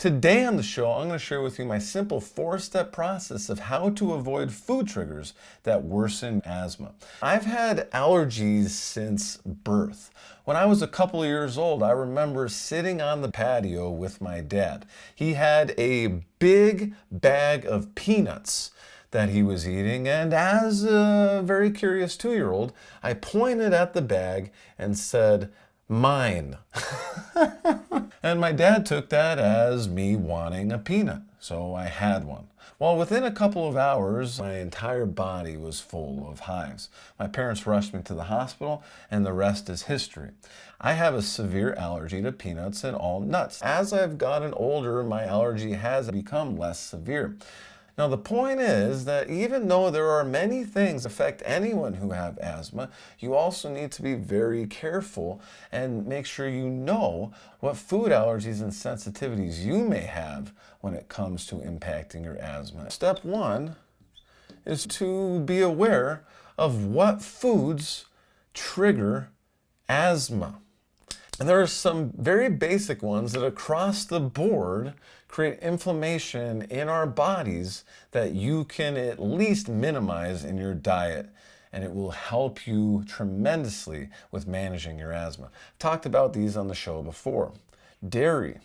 Today on the show, I'm going to share with you my simple 4-step process of how to avoid food triggers that worsen asthma. I've had allergies since birth. When I was a couple of years old, I remember sitting on the patio with my dad. He had a big bag of peanuts that he was eating, and as a very curious 2-year-old, I pointed at the bag and said, "Mine." And my dad took that as me wanting a peanut, so I had one. Well, within a couple of hours, my entire body was full of hives. My parents rushed me to the hospital, and the rest is history. I have a severe allergy to peanuts and all nuts. As I've gotten older, my allergy has become less severe. Now, the point is that even though there are many things affect anyone who have asthma, you also need to be very careful and make sure you know what food allergies and sensitivities you may have when it comes to impacting your asthma. Step 1 is to be aware of what foods trigger asthma. And there are some very basic ones that across the board create inflammation in our bodies that you can at least minimize in your diet, and it will help you tremendously with managing your asthma. I've talked about these on the show before. Dairy.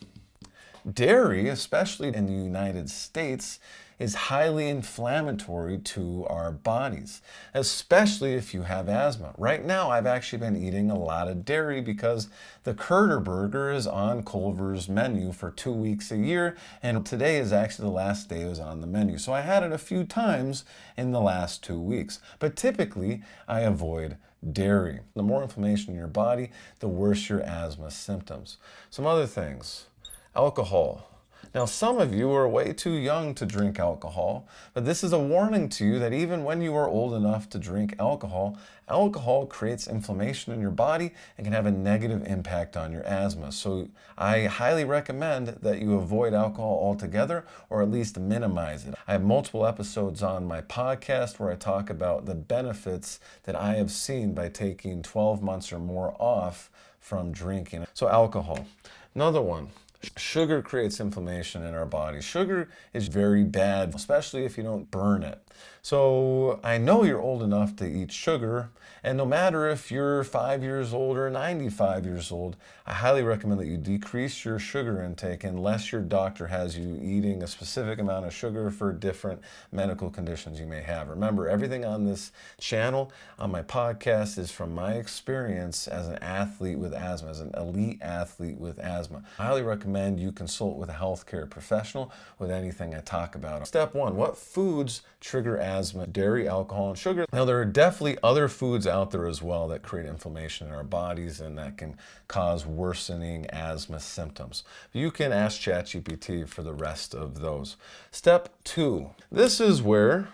Dairy, especially in the United States, is highly inflammatory to our bodies, especially if you have asthma. Right now, I've actually been eating a lot of dairy because the Curter Burger is on Culver's menu for 2 weeks a year, and today is actually the last day it was on the menu. So I had it a few times in the last 2 weeks, but typically I avoid dairy. The more inflammation in your body, the worse your asthma symptoms. Some other things. Alcohol. Now, some of you are way too young to drink alcohol, but this is a warning to you that even when you are old enough to drink alcohol, alcohol creates inflammation in your body and can have a negative impact on your asthma. So I highly recommend that you avoid alcohol altogether or at least minimize it. I have multiple episodes on my podcast where I talk about the benefits that I have seen by taking 12 months or more off from drinking. So alcohol. Another one. Sugar creates inflammation in our body. Sugar is very bad, especially if you don't burn it. So I know you're old enough to eat sugar, and no matter if you're 5 years old or 95 years old, I highly recommend that you decrease your sugar intake unless your doctor has you eating a specific amount of sugar for different medical conditions you may have. Remember, everything on this channel, on my podcast, is from my experience as an athlete with asthma, as an elite athlete with asthma. I highly recommend you consult with a healthcare professional with anything I talk about. Step 1, what foods trigger asthma? Dairy, alcohol, and sugar. Now, there are definitely other foods out there as well that create inflammation in our bodies and that can cause worsening asthma symptoms. You can ask ChatGPT for the rest of those. Step 2, this is where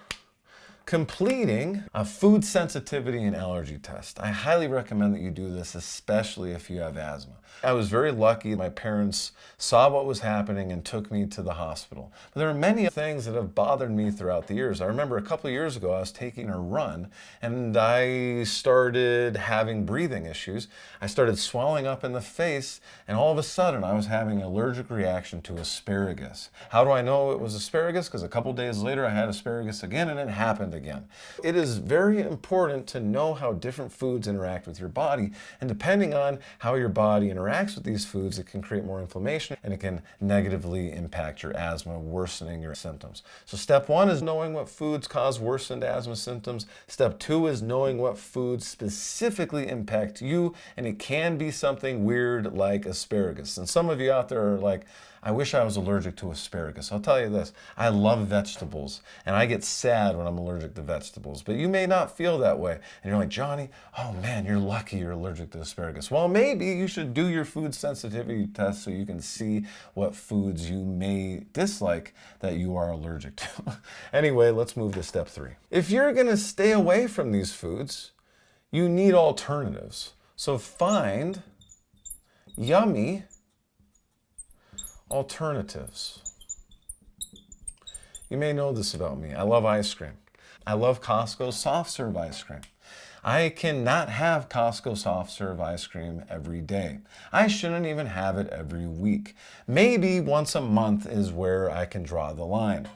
completing a food sensitivity and allergy test. I highly recommend that you do this, especially if you have asthma. I was very lucky. My parents saw what was happening and took me to the hospital. But there are many things that have bothered me throughout the years. I remember a couple of years ago, I was taking a run and I started having breathing issues. I started swelling up in the face, and all of a sudden I was having an allergic reaction to asparagus. How do I know it was asparagus? Because a couple days later I had asparagus again and it happened again. It is very important to know how different foods interact with your body, and depending on how your body interacts with these foods, it can create more inflammation and it can negatively impact your asthma, worsening your symptoms. So step 1 is knowing what foods cause worsened asthma symptoms. Step 2 is knowing what foods specifically impact you, and it can be something weird like asparagus. And some of you out there are like, I wish I was allergic to asparagus. I'll tell you this, I love vegetables, and I get sad when I'm allergic to vegetables, but you may not feel that way. And you're like, Johnny, oh man, you're lucky you're allergic to asparagus. Well, maybe you should do your food sensitivity test so you can see what foods you may dislike that you are allergic to. Anyway, let's move to step 3. If you're gonna stay away from these foods, you need alternatives. So find yummy alternatives. You may know this about me. I love ice cream. I love Costco's soft serve ice cream. I cannot have Costco soft serve ice cream every day. I shouldn't even have it every week. Maybe once a month is where I can draw the line.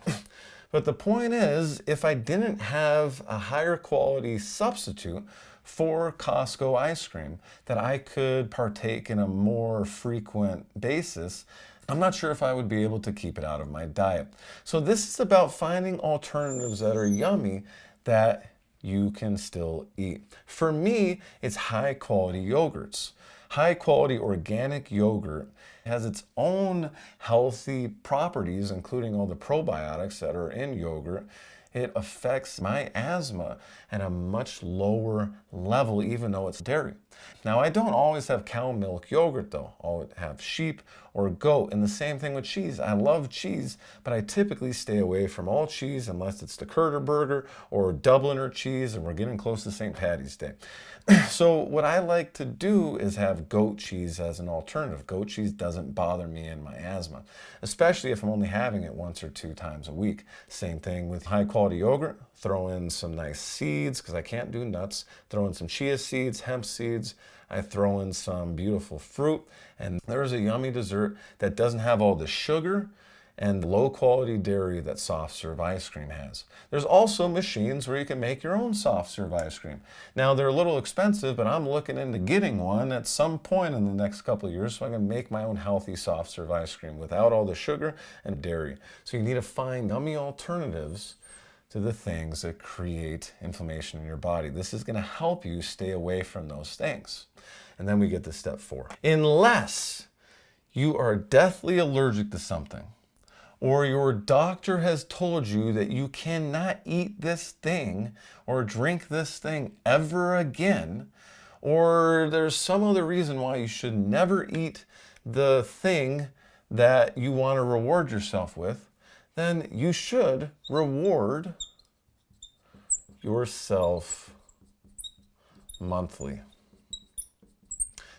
But the point is, if I didn't have a higher quality substitute for Costco ice cream that I could partake in a more frequent basis, I'm not sure if I would be able to keep it out of my diet. So this is about finding alternatives that are yummy that you can still eat. For me, it's high quality yogurts. High quality organic yogurt has its own healthy properties, including all the probiotics that are in yogurt. It affects my asthma at a much lower level, even though it's dairy. Now, I don't always have cow milk yogurt, though. I'll have sheep or goat, and the same thing with cheese. I love cheese, but I typically stay away from all cheese unless it's the Curter Burger or Dubliner cheese, and we're getting close to St. Patty's Day. So what I like to do is have goat cheese as an alternative. Goat cheese doesn't bother me in my asthma, especially if I'm only having it once or two times a week. Same thing with high quality yogurt. Throw in some nice seeds because I can't do nuts. Throw in some chia seeds, hemp seeds. I throw in some beautiful fruit, and there's a yummy dessert that doesn't have all the sugar and low quality dairy that soft serve ice cream has. There's also machines where you can make your own soft serve ice cream. Now they're a little expensive, but I'm looking into getting one at some point in the next couple of years so I can make my own healthy soft serve ice cream without all the sugar and dairy. So you need to find yummy alternatives to the things that create inflammation in your body. This is going to help you stay away from those things. And then we get to step 4. Unless you are deathly allergic to something, or your doctor has told you that you cannot eat this thing or drink this thing ever again, or there's some other reason why you should never eat the thing that you want to reward yourself with, then you should reward yourself monthly.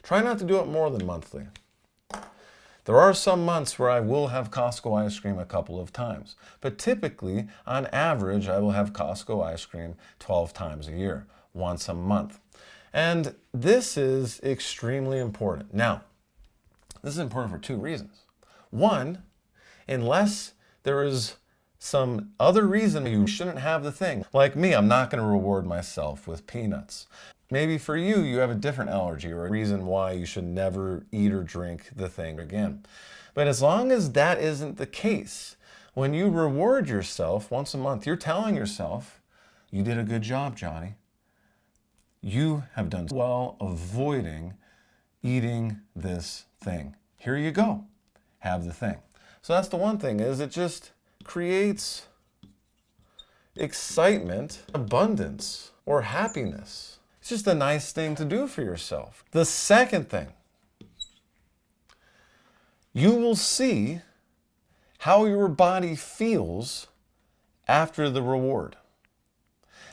Try not to do it more than monthly. There are some months where I will have Costco ice cream a couple of times, but typically, on average, I will have Costco ice cream 12 times a year, once a month. And this is extremely important. Now, this is important for 2 reasons. One, unless there is some other reason you shouldn't have the thing. Like me, I'm not going to reward myself with peanuts. Maybe for you, you have a different allergy or a reason why you should never eat or drink the thing again. But as long as that isn't the case, when you reward yourself once a month, you're telling yourself, you did a good job, Johnny. You have done well avoiding eating this thing. Here you go. Have the thing. So that's the one thing, is it just creates excitement, abundance, or happiness. It's just a nice thing to do for yourself. The second thing, you will see how your body feels after the reward.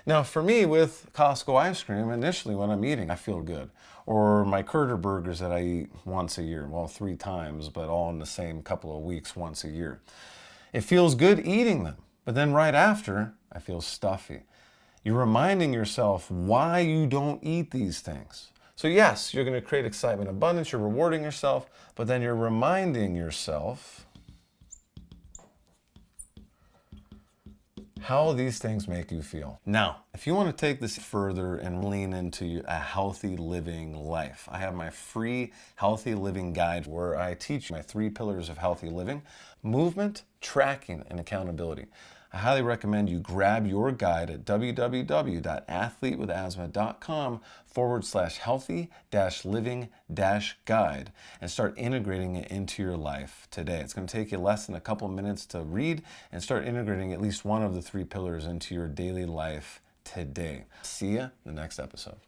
Now, for me, with Costco ice cream, initially when I'm eating, I feel good. Or my Curter burgers that I eat once a year, well, 3 times, but all in the same couple of weeks once a year. It feels good eating them, but then right after, I feel stuffy. You're reminding yourself why you don't eat these things. So yes, you're going to create excitement, abundance, you're rewarding yourself, but then you're reminding yourself how these things make you feel. Now, if you want to take this further and lean into a healthy living life, I have my free healthy living guide where I teach my 3 pillars of healthy living: movement, tracking, and accountability. I highly recommend you grab your guide at www.athletewithasthma.com/healthy-living-guide and start integrating it into your life today. It's going to take you less than a couple minutes to read and start integrating at least one of the 3 pillars into your daily life today. See ya in the next episode.